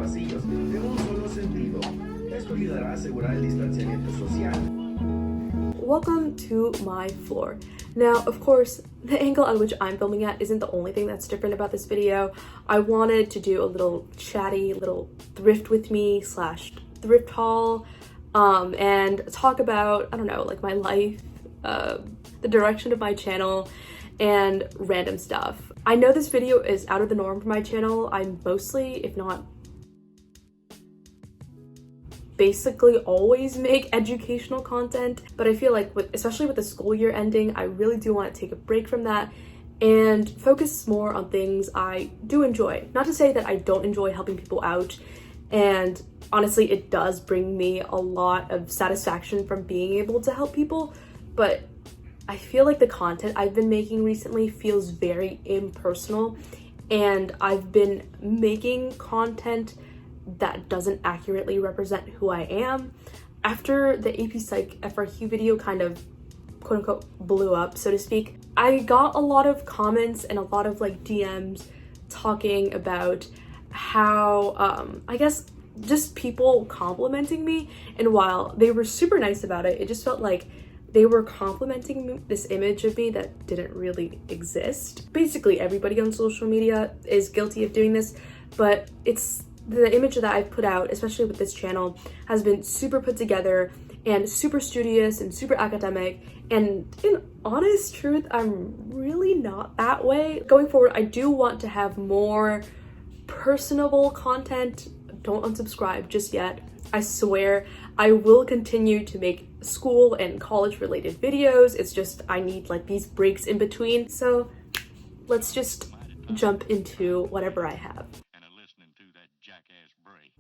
pasillos de un solo sentido. Esto ayudará a asegurar el distanciamiento social. Welcome to my floor. Now, of course, the angle on which I'm filming at isn't the only thing that's different about this video. I wanted to do a little chatty little thrift with me / thrift haul, and talk about, I don't know, like my life, the direction of my channel, and random stuff. I know this video is out of the norm for my channel. I'm mostly, if not basically always make educational content, but I feel like especially with the school year ending, I really do want to take a break from that and focus more on things I do enjoy. Not to say that I don't enjoy helping people out, and honestly it does bring me a lot of satisfaction from being able to help people, but I feel like the content I've been making recently feels very impersonal, and I've been making content that doesn't accurately represent who I am. After the AP Psych FRQ video kind of quote unquote blew up, so to speak, I got a lot of comments and a lot of like DMs talking about how I guess just people complimenting me, and while they were super nice about it, it just felt like they were complimenting this image of me that didn't really exist. Basically everybody on social media is guilty of doing this, but it's the image that I've put out, especially with this channel, has been super put together and super studious and super academic, and in honest truth, I'm really not that way. Going forward, I do want to have more personable content. Don't unsubscribe just yet. I swear I will continue to make school and college related videos. It's just I need like these breaks in between. So let's just jump into whatever I have.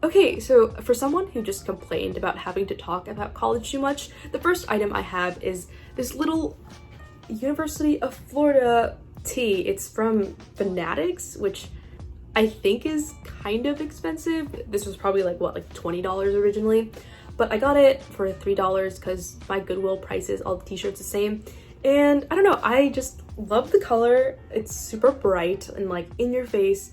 Okay, so for someone who just complained about having to talk about college too much, the first item I have is this little University of Florida tee. It's from Fanatics, which I think is kind of expensive. This was probably like what, like $20 originally, but I got it for $3 because my Goodwill prices all the t-shirts the same. And I don't know, I just love the color. It's super bright and like in your face,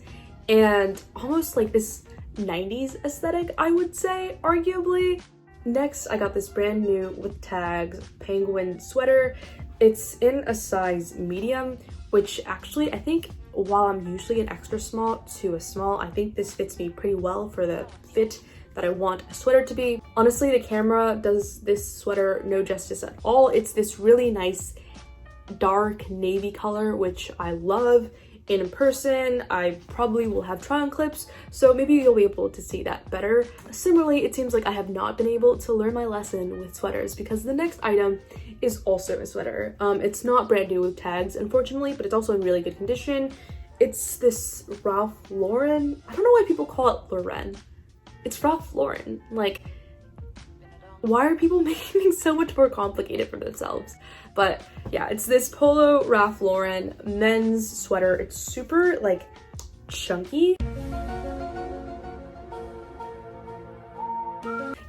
and almost like this 90s aesthetic, I would say, arguably. Next, I got this brand new with tags penguin sweater. It's in a size medium, which actually I think, while I'm usually an extra small to a small, I think this fits me pretty well for the fit that I want a sweater to be. Honestly, the camera does this sweater no justice at all. It's this really nice dark navy color, which I love. In person, I probably will have try-on clips, so maybe you'll be able to see that better. Similarly, it seems like I have not been able to learn my lesson with sweaters, because the next item is also a sweater. It's not brand new with tags, unfortunately, but it's also in really good condition. It's this Ralph Lauren. I don't know why people call it Lauren. It's Ralph Lauren. Like, why are people making things so much more complicated for themselves? But yeah, it's this polo Ralph Lauren men's sweater. It's super like chunky.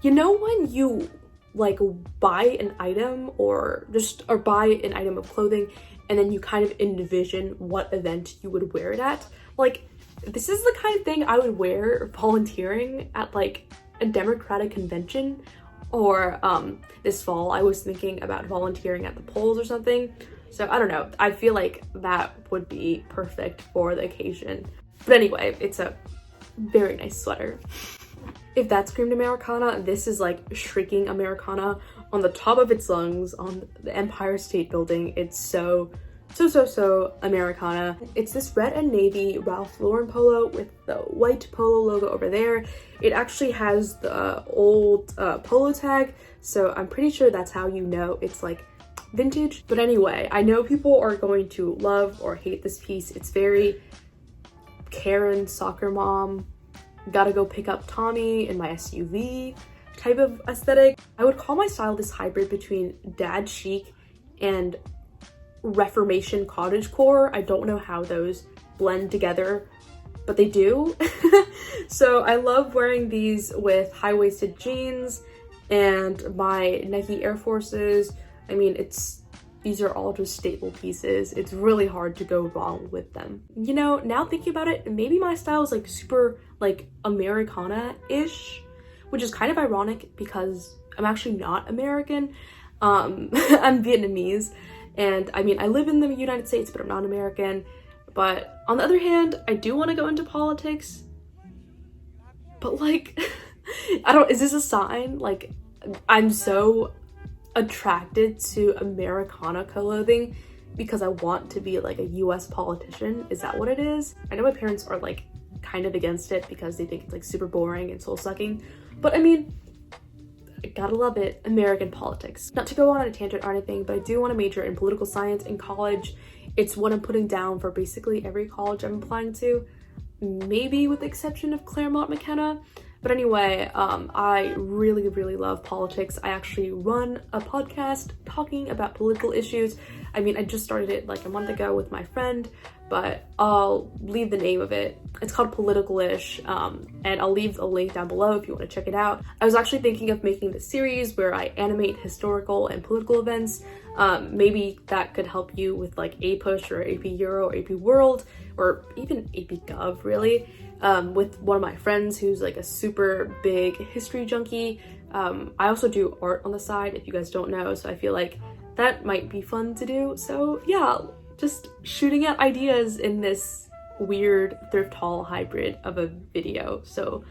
You know when you like buy an item or buy an item of clothing and then you kind of envision what event you would wear it at? Like, this is the kind of thing I would wear volunteering at like a Democratic convention. Or this fall, I was thinking about volunteering at the polls or something. So I don't know, I feel like that would be perfect for the occasion. But anyway, it's a very nice sweater. If that's creamed Americana, this is like shrieking Americana on the top of its lungs on the Empire State Building. It's so Americana. It's this red and navy Ralph Lauren polo with the white polo logo over there. It actually has the old polo tag, so I'm pretty sure that's how you know it's like vintage. But anyway, I know people are going to love or hate this piece. It's very Karen soccer mom, gotta go pick up Tommy in my SUV type of aesthetic. I would call my style this hybrid between dad chic and Reformation cottagecore. I don't know how those blend together, but they do. So I love wearing these with high-waisted jeans and my Nike Air Forces. I mean, it's These are all just staple pieces. It's really hard to go wrong with them. You know, now thinking about it, maybe my style is like super like Americana-ish, which is kind of ironic because I'm actually not American. I'm Vietnamese, and I mean, I live in the United States, but I'm not American. But on the other hand, I do want to go into politics, but like, is this a sign? Like, I'm so attracted to Americana clothing because I want to be like a US politician. Is that what it is? I know my parents are like kind of against it because they think it's like super boring and soul-sucking, but I mean, I gotta love it. American politics. Not to go on a tangent or anything, but I do want to major in political science in college. It's what I'm putting down for basically every college I'm applying to, maybe with the exception of Claremont McKenna. But anyway, I really, really love politics. I actually run a podcast talking about political issues. I mean, I just started it like a month ago with my friend, but I'll leave the name of it. It's called Political-ish, and I'll leave a link down below if you want to check it out. I was actually thinking of making this series where I animate historical and political events. Maybe that could help you with like APUSH or AP Euro or AP World, or even AP Gov, really. With one of my friends who's like a super big history junkie. I also do art on the side, if you guys don't know, so I feel like that might be fun to do. So yeah, just shooting out ideas in this weird thrift haul hybrid of a video. So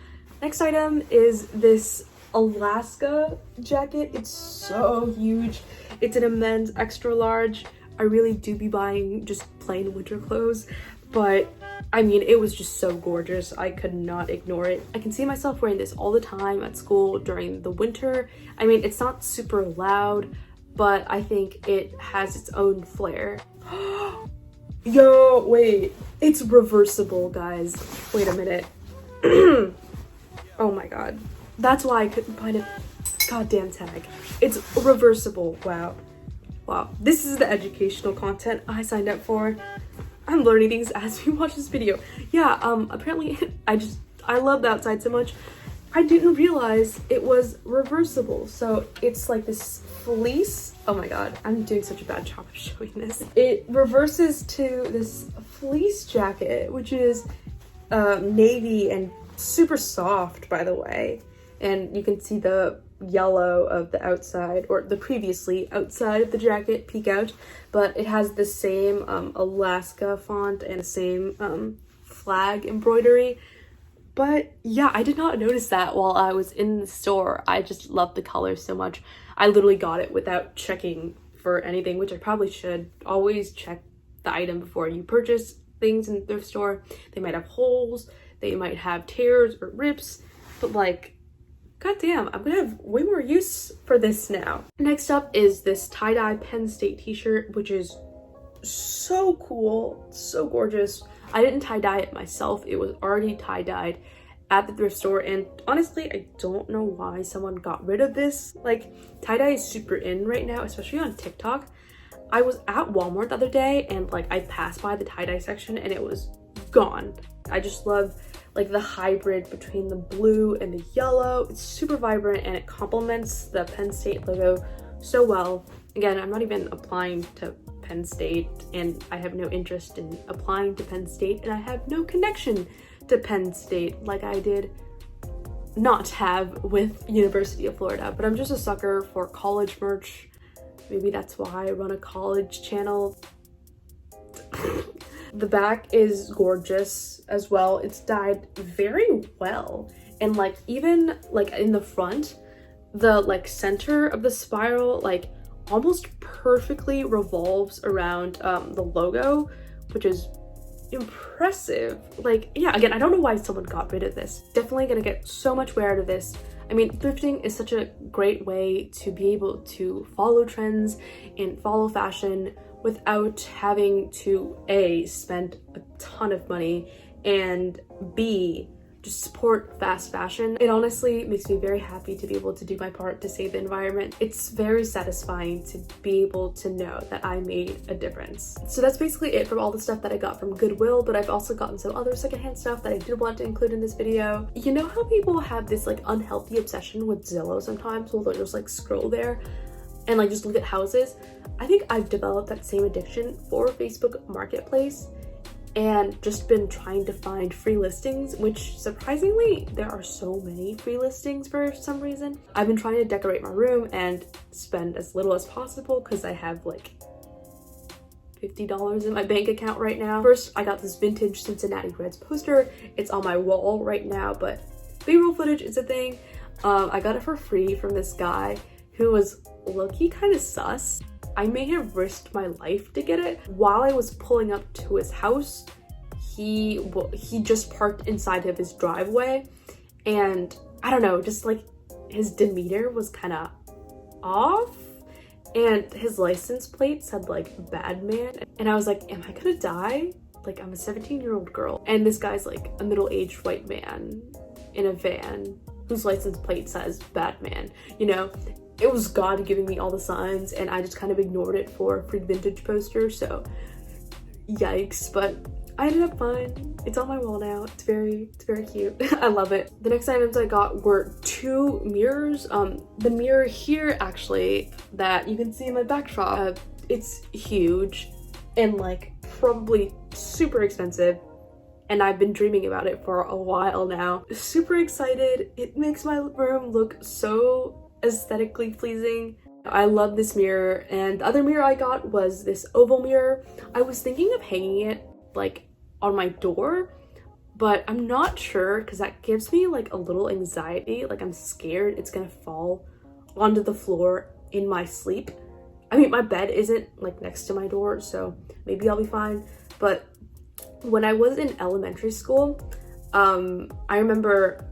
next item is this Alaska jacket. It's so huge. It's in a men's extra large. I really do be buying just plain winter clothes, but I mean, it was just so gorgeous. I could not ignore it. I can see myself wearing this all the time at school during the winter. I mean, it's not super loud, but I think it has its own flair. Yo, wait, it's reversible, guys. Wait a minute. Oh my god. That's why I couldn't find a goddamn tag. It's reversible. Wow. Wow. This is the educational content I signed up for. I'm learning things as we watch this video. Yeah, apparently I love the outside so much. I didn't realize it was reversible. So it's like this fleece. Oh my god, I'm doing such a bad job of showing this. It reverses to this fleece jacket, which is navy and super soft, by the way. And you can see the yellow of the outside, or the previously outside of the jacket peek out, but it has the same Alaska font and the same flag embroidery. But yeah, I did not notice that while I was in the store. I just love the color so much. I literally got it without checking for anything, which I probably should. Always check the item before you purchase things in the thrift store. They might have holes, they might have tears or rips, but like, goddamn, I'm gonna have way more use for this now. Next up is this tie-dye Penn State t-shirt, which is so cool, so gorgeous. I didn't tie-dye it myself. It was already tie-dyed at the thrift store, and honestly, I don't know why someone got rid of this. Like, tie-dye is super in right now, especially on TikTok. I was at Walmart the other day, and like, I passed by the tie-dye section and it was gone. I just love like the hybrid between the blue and the yellow. It's super vibrant and it complements the Penn State logo so well. Again, I'm not even applying to Penn State, and I have no interest in applying to Penn State, and I have no connection to Penn State like I did not have with University of Florida. But I'm just a sucker for college merch. Maybe that's why I run a college channel. The back is gorgeous as well. It's dyed very well, and like even like in the front, the like center of the spiral like almost perfectly revolves around the logo, which is impressive. Like, yeah, again, I don't know why someone got rid of this. Definitely gonna get so much wear out of this. I mean, thrifting is such a great way to be able to follow trends and follow fashion without having to A, spend a ton of money, and B, just support fast fashion. It honestly makes me very happy to be able to do my part to save the environment. It's very satisfying to be able to know that I made a difference. So that's basically it from all the stuff that I got from Goodwill, but I've also gotten some other secondhand stuff that I did want to include in this video. You know how people have this like unhealthy obsession with Zillow sometimes? Well, they'll just like scroll there. and like just look at houses. I think I've developed that same addiction for Facebook Marketplace and just been trying to find free listings, which surprisingly, there are so many free listings for some reason. I've been trying to decorate my room and spend as little as possible because I have like $50 in my bank account right now. First, I got this vintage Cincinnati Reds poster. It's on my wall right now, but B-roll footage is a thing. I got it for free from this guy who was low-key kind of sus. I may have risked my life to get it. While I was pulling up to his house, he just parked inside of his driveway, and I don't know, just like his demeanor was kind of off, and his license plate said like bad man, and I was like, am I gonna die? Like, I'm a 17-year-old girl, and this guy's like a middle-aged white man in a van whose license plate says bad man, you know? It was God giving me all the signs, and I just kind of ignored it for a free vintage poster, so yikes. But I ended up fine. It's on my wall now. It's very cute. I love it. The next items I got were 2 mirrors. The mirror here, actually, that you can see in my backdrop, it's huge and like probably super expensive, and I've been dreaming about it for a while now. Super excited. It makes my room look so aesthetically pleasing. I love this mirror, and the other mirror I got was this oval mirror. I was thinking of hanging it like on my door, but I'm not sure because that gives me like a little anxiety. Like, I'm scared it's gonna fall onto the floor in my sleep. I mean, my bed isn't like next to my door, so maybe I'll be fine. But when I was in elementary school, I remember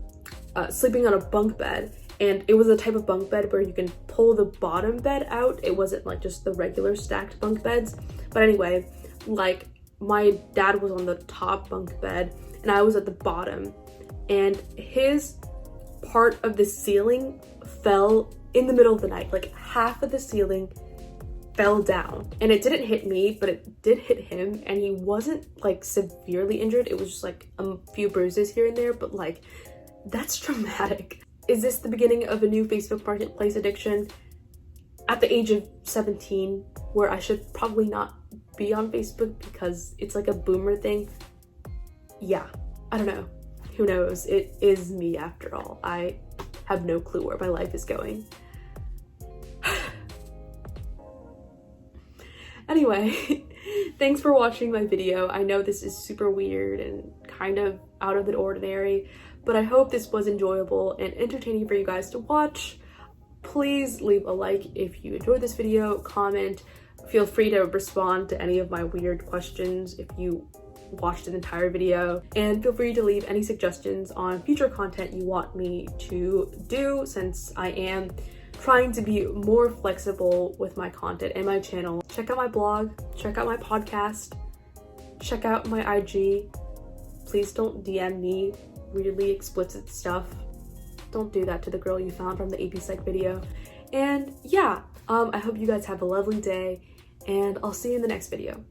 sleeping on a bunk bed. And it was a type of bunk bed where you can pull the bottom bed out. It wasn't like just the regular stacked bunk beds. But anyway, like, my dad was on the top bunk bed and I was at the bottom. And his part of the ceiling fell in the middle of the night. Like, half of the ceiling fell down. And it didn't hit me, but it did hit him. And he wasn't like severely injured. It was just like a few bruises here and there. But like, that's traumatic. Is this the beginning of a new Facebook Marketplace addiction at the age of 17, where I should probably not be on Facebook because it's like a boomer thing? Yeah, I don't know. Who knows? It is me after all. I have no clue where my life is going. Anyway, thanks for watching my video. I know this is super weird and kind of out of the ordinary, but I hope this was enjoyable and entertaining for you guys to watch. Please leave a like if you enjoyed this video, comment, feel free to respond to any of my weird questions if you watched an entire video, and feel free to leave any suggestions on future content you want me to do, since I am trying to be more flexible with my content and my channel. Check out my blog, check out my podcast, check out my IG. Please don't DM me weirdly explicit stuff. Don't do that to the girl you found from the AP Psych video. And yeah, I hope you guys have a lovely day, and I'll see you in the next video.